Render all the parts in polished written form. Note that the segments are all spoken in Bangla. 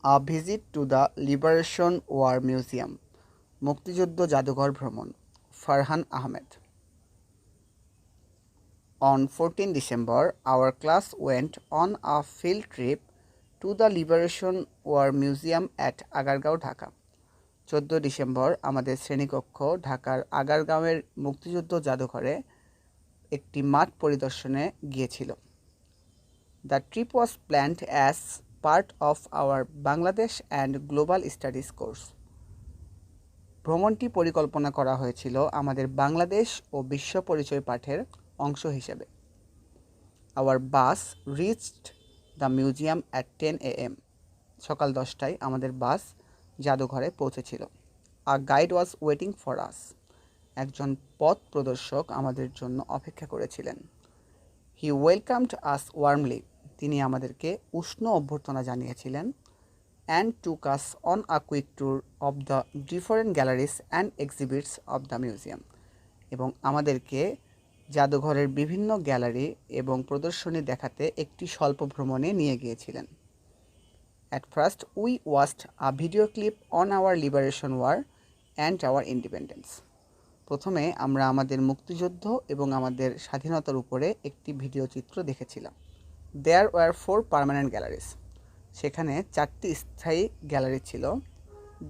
A visit to the Liberation War Museum, মুক্তিযুদ্ধ জাদুঘর ভ্রমণ, Farhan Ahmed. On 14 December, our class went on a field trip to the Liberation War Museum at Agargaon, Dhaka. 14 December আমাদের শ্রেণীকক্ষ ঢাকার আগারগাঁওয়ের মুক্তিযুদ্ধ জাদুঘরে একটি মাঠ পরিদর্শনে গিয়েছিল। The trip was planned as part of our Bangladesh and Global Studies course. ভ্রমণটি পরিকল্পনা করা হয়েছিল আমাদের বাংলাদেশ ও বিশ্ব পরিচয় পাঠের অংশ হিসেবে। Our bus reached the museum at 10 a.m. সকাল 10টায় আমাদের বাস জাদুঘরে পৌঁছেছিল। A guide was waiting for us. একজন পথ প্রদর্শক আমাদের জন্য অপেক্ষা করেছিলেন। He welcomed us warmly. তিনি আমাদেরকে উষ্ণ অভ্যর্থনা জানিয়েছিলেন। And took us on a quick tour of the different galleries and exhibits of the museum. এবং আমাদেরকে জাদুঘরের বিভিন্ন গ্যালারি এবং প্রদর্শনী দেখাতে একটি স্বল্প ভ্রমণে নিয়ে গিয়েছিলেন। At first we watched a video clip on our liberation war and our independence. প্রথমে আমরা আমাদের মুক্তিযুদ্ধ এবং আমাদের স্বাধীনতার উপরে একটি ভিডিও চিত্র দেখেছিলাম। There were 4 permanent galleries. সেখানে 4টি স্থায়ী গ্যালারি ছিল।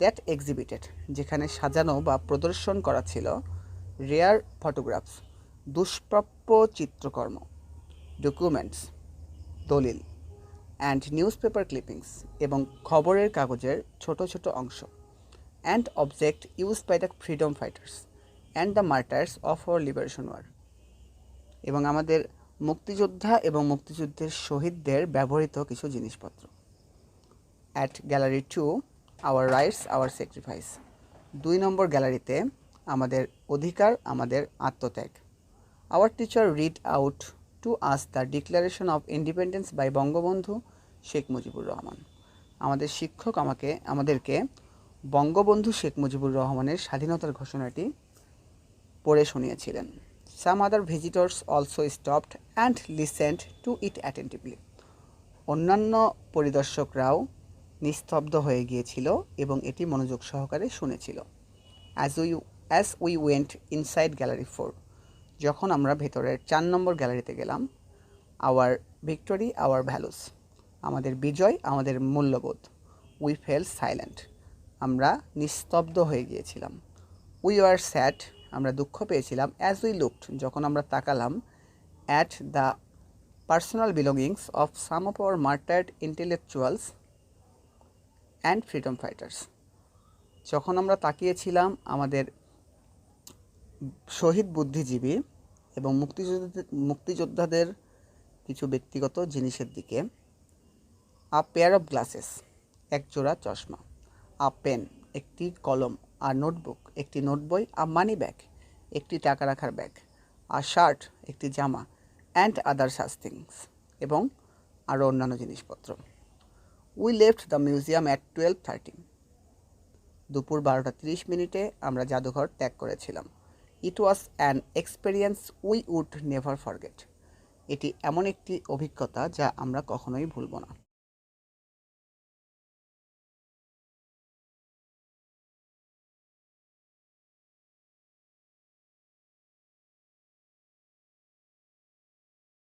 That exhibited, যেখানে সাজানো বা প্রদর্শন করা ছিল রেয়ার ফটোগ্রাফস, দুষ্প্রাপ্য চিত্রকর্ম, ডকুমেন্টস, দলিল, অ্যান্ড নিউজ পেপার ক্লিপিংস, এবং খবরের কাগজের ছোট ছোট অংশ, and object used by the freedom fighters and the martyrs of our liberation war, এবং আমাদের মুক্তিযোদ্ধা এবং মুক্তিযুদ্ধের শহীদদের ব্যবহৃত কিছু জিনিসপত্র। At gallery 2, our rights our sacrifice. 2 নম্বর গ্যালারিতে আমাদের অধিকার, আমাদের আত্মত্যাগ। Our teacher read out to us the declaration of independence by Bangabandhu Sheikh Mujibur Rahman. আমাদের শিক্ষক আমাদেরকে বঙ্গবন্ধু শেখ মুজিবুর রহমানের স্বাধীনতার ঘোষণাটি পড়ে শুনিয়েছিলেন। Some other visitors also stopped and listened to it attentively. অন্যান্য পরিদর্শকরাও নিস্তব্ধ হয়ে গিয়েছিল এবং এটি মনোযোগ সহকারে শুনেছিল। As we went inside gallery 4, যখন আমরা ভেতরের 4 নম্বর গ্যালারিতে গেলাম, our victory, our values, আমাদের বিজয়, আমাদের মূল্যবোধ, we felt silent, আমরা নিস্তব্ধ হয়ে গিয়েছিলাম। We were sad, আমরা দুঃখ পেয়েছিলাম। As we looked, যখন আমরা তাকালাম, at the personal belongings of some of our martyred intellectuals and freedom fighters, যখন আমরা তাকিয়েছিলাম আমাদের শহীদ বুদ্ধিজীবী এবং মুক্তিযোদ্ধাদের কিছু ব্যক্তিগত জিনিসের দিকে। আ পেয়ার অফ গ্লাসেস, এক জোড়া চশমা। আ পেন, একটি কলম। আর নোটবুক, একটি নোটবই। আ মানি ব্যাগ, একটি টাকা রাখার ব্যাগ। আর শার্ট, একটি জামা। অ্যান্ড আদার সাচ থিংস, এবং আরও অন্যান্য জিনিসপত্র। We left the museum at 12:30, দুপুর 12:30 আমরা জাদুঘর ত্যাগ করেছিলাম। It was an experience we would never forget, এটি এমন একটি অভিজ্ঞতা যা আমরা কখনোই ভুলব না।